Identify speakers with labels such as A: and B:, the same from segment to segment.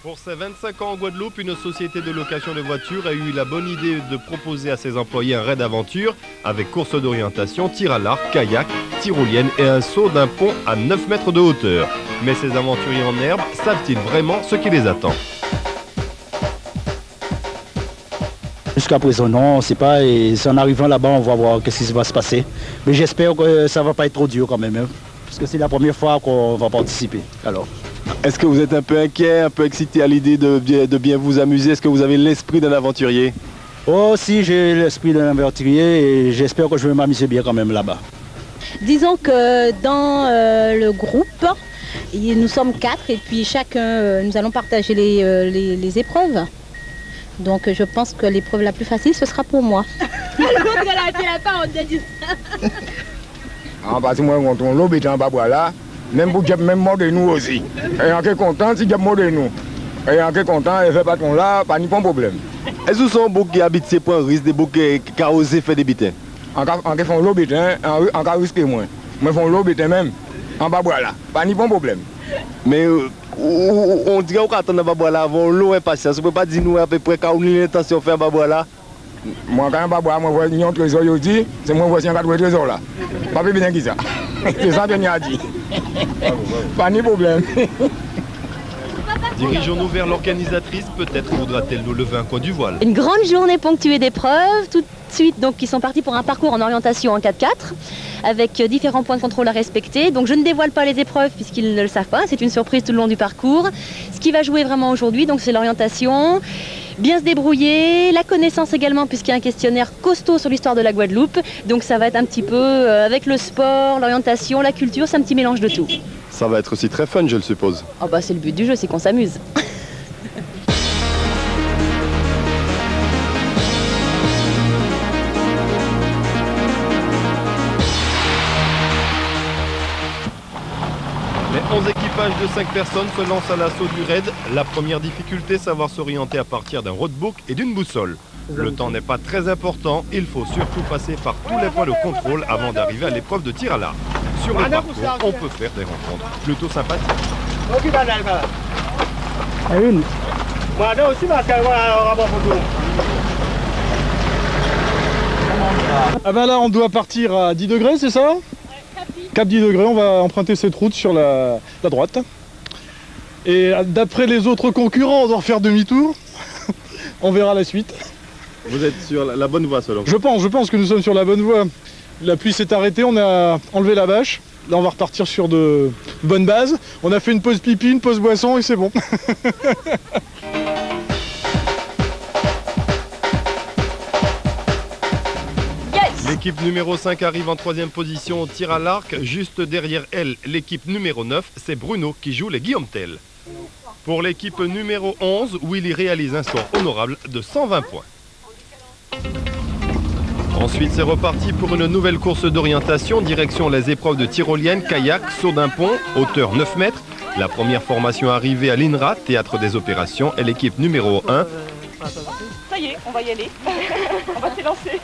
A: Pour ses 25 ans en Guadeloupe, une société de location de voitures a eu la bonne idée de proposer à ses employés un raid d'aventure avec course d'orientation, tir à l'arc, kayak, tyrolienne et un saut d'un pont à 9 mètres de hauteur. Mais ces aventuriers en herbe savent-ils vraiment ce qui les attend?
B: Jusqu'à présent, non, on ne sait pas. Et en arrivant là-bas, on va voir ce qui va se passer. Mais j'espère que ça ne va pas être trop dur quand même, hein, parce que c'est la première fois qu'on va participer. Alors.
C: Est-ce que vous êtes un peu inquiet, un peu excité à l'idée de bien vous amuser? Est-ce que vous avez l'esprit d'un aventurier?
B: Oh si, j'ai l'esprit d'un aventurier et j'espère que je vais m'amuser bien quand même là-bas.
D: Disons que dans le groupe, nous sommes 4 et puis chacun, nous allons partager les épreuves. Donc je pense que l'épreuve la plus facile, ce sera pour moi.
E: L'autre, elle a pas honte de dire ça.
F: En bas, moi, quand on l'eau, en bas, voilà. Même pour Dieu, même mort de nous aussi. Et en qui content, si Dieu mort de nous. Et en qui content, et fait pas ton là, pas ni pas de problème.
C: Est-ce que vous sont beaucoup qui habitent ces points risques, des beaucoup qui ont osé faire des bitins?
F: En qui font l'eau bétain, en cas risque moins. Moi, font l'eau bétain même. En bas, voilà. Pas ni pas de problème.
C: Mais on dirait qu'on attend dans là avant l'eau impatience. Vous ne pouvez pas dire nous à peu près quand on a l'intention de faire là.
F: Moi, quand je vais voir un trésor, c'est moi voici un 4 trésors là. Pas plus bien que ça. C'est ça que je a dit. Pas de problème.
A: Dirigeons-nous vers l'organisatrice, peut-être voudra-t-elle nous lever un coin du voile.
G: Une grande journée ponctuée d'épreuves, tout de suite donc ils sont partis pour un parcours en orientation en 4x4 avec différents points de contrôle à respecter. Donc je ne dévoile pas les épreuves puisqu'ils ne le savent pas, c'est une surprise tout le long du parcours. Ce qui va jouer vraiment aujourd'hui, donc c'est l'orientation, bien se débrouiller, la connaissance également puisqu'il y a un questionnaire costaud sur l'histoire de la Guadeloupe. Donc ça va être un petit peu avec le sport, l'orientation, la culture, c'est un petit mélange de tout.
C: Ça va être aussi très fun, je le suppose.
G: Oh bah c'est le but du jeu, c'est qu'on s'amuse.
A: Les 11 équipages de 5 personnes se lancent à l'assaut du raid. La première difficulté, savoir s'orienter à partir d'un roadbook et d'une boussole. Le temps n'est pas très important, il faut surtout passer par tous les points de contrôle avant d'arriver à l'épreuve de tir à l'arc. Sur le parcours, on peut faire des rencontres plutôt sympathiques.
H: Ah ben là on doit partir à 10 degrés, c'est ça? Cap 10 degrés, on va emprunter cette route sur la droite. Et d'après les autres concurrents, on doit refaire demi-tour. On verra la suite.
C: Vous êtes sur la bonne voie selon vous?
H: Je pense que nous sommes sur la bonne voie. La pluie s'est arrêtée, on a enlevé la bâche. Là on va repartir sur de bonnes bases. On a fait une pause pipi, une pause boisson et c'est bon.
A: L'équipe numéro 5 arrive en 3e position au tir à l'arc. Juste derrière elle, l'équipe numéro 9, c'est Bruno qui joue les Guillaume Tell. Pour l'équipe numéro 11, Willy réalise un score honorable de 120 points. Ensuite, c'est reparti pour une nouvelle course d'orientation, direction les épreuves de tyrolienne, kayak, saut d'un pont, hauteur 9 mètres. La première formation arrivée à l'INRA, théâtre des opérations, est l'équipe numéro 1.
E: Ça y est, on va y aller. On va s'élancer.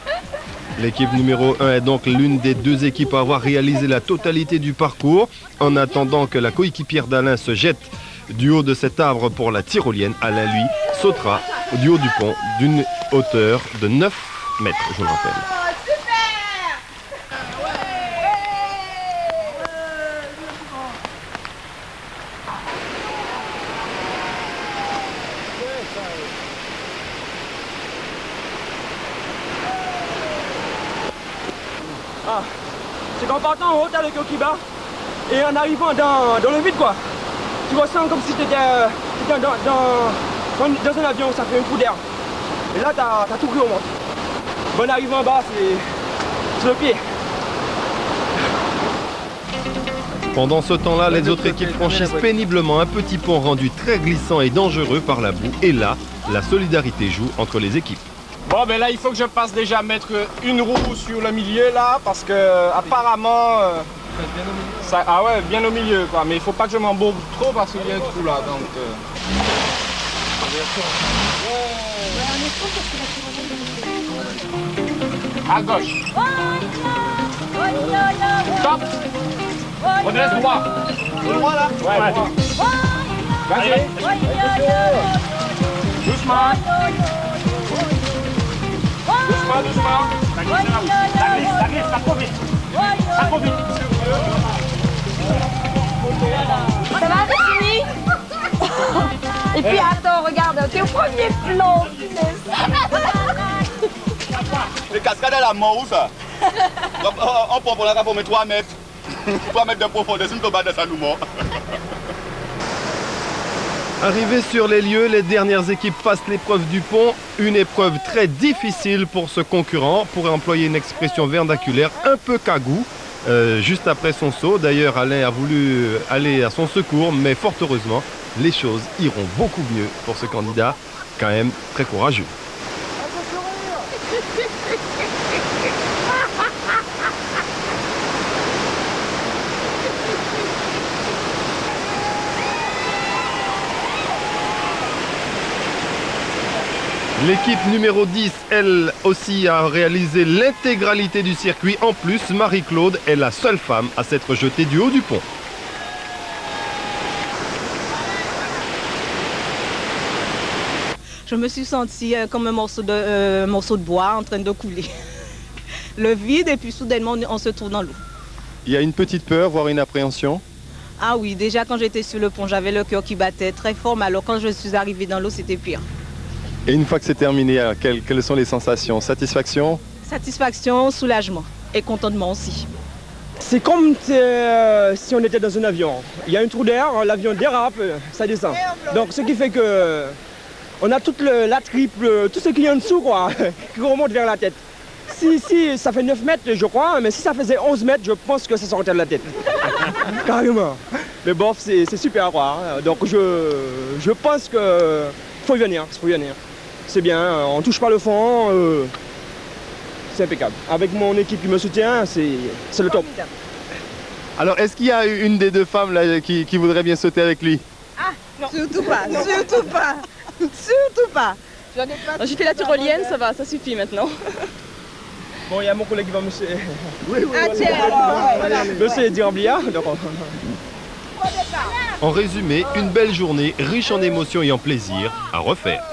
A: L'équipe numéro 1 est donc l'une des 2 équipes à avoir réalisé la totalité du parcours. En attendant que la coéquipière d'Alain se jette du haut de cet arbre pour la tyrolienne, Alain, lui, sautera du haut du pont d'une hauteur de 9 mètres, je le rappelle.
I: Ah, c'est qu'en partant en haut, t'as le coquille-bas, et en arrivant dans le vide, quoi, tu ressens comme si t'étais dans un avion, ça fait un coup d'air. Et là, t'as tout pris au monde. Bon, arrivé en bas, c'est le pied.
A: Pendant ce temps-là, les autres équipes franchissent péniblement un petit pont rendu très glissant et dangereux par la boue. Et là, la solidarité joue entre les équipes.
J: Bon ben là il faut que je passe déjà mettre une roue sur le milieu là parce que apparemment ça, ah ouais bien au milieu quoi, mais il faut pas que je m'embourbe trop parce qu'il y a un trou là donc à gauche. Stop. Redresse droit. Droit là. Ouais. Vas-y.
E: doucement.
J: Doucement, doucement. Ça glisse, pas trop vite. Pas trop vite.
E: Ça va, c'est fini? Et puis attends, regarde, t'es au premier plan.
K: Les cascades à la mort où ça? On prend pour la pour 3 mètres. 3 mètres de profondeur, c'est une tombe de ça nous mort.
A: Arrivés sur les lieux, les dernières équipes passent l'épreuve du pont. Une épreuve très difficile pour ce concurrent, pour employer une expression vernaculaire un peu cagou. Juste après son saut, d'ailleurs Alain a voulu aller à son secours, mais fort heureusement, les choses iront beaucoup mieux pour ce candidat, quand même très courageux. L'équipe numéro 10, elle aussi, a réalisé l'intégralité du circuit. En plus, Marie-Claude est la seule femme à s'être jetée du haut du pont.
L: Je me suis sentie comme un morceau de bois en train de couler. Le vide et puis soudainement on se trouve dans l'eau.
A: Il y a une petite peur, voire une appréhension?
L: Ah oui, déjà quand j'étais sur le pont, j'avais le cœur qui battait très fort, mais alors quand je suis arrivée dans l'eau, c'était pire.
A: Et une fois que c'est terminé, quelles sont les sensations? Satisfaction?
L: Satisfaction, soulagement et contentement aussi.
I: C'est comme si on était dans un avion. Il y a un trou d'air, l'avion dérape, ça descend. Donc ce qui fait que on a toute la triple, tout ce qu'il y a en dessous quoi, qui remonte vers la tête. Si ça fait 9 mètres je crois, mais si ça faisait 11 mètres, je pense que ça sortait de la tête. Carrément. Mais bof, c'est super quoi. Donc je pense que faut y venir, C'est bien, on touche pas le fond, c'est impeccable. Avec mon équipe qui me soutient, c'est le top.
A: Alors, est-ce qu'il y a une des deux femmes là, qui voudrait bien sauter avec lui?
L: Ah, non. Surtout pas, surtout pas, surtout pas.
E: J'ai fait la tyrolienne, ça va, ça suffit maintenant.
I: Bon, il y a mon collègue qui va me...
L: Oui, ah, tiens, alors,
I: Monsieur Diramblia.
A: En résumé, une belle journée riche en émotions et en plaisir à refaire.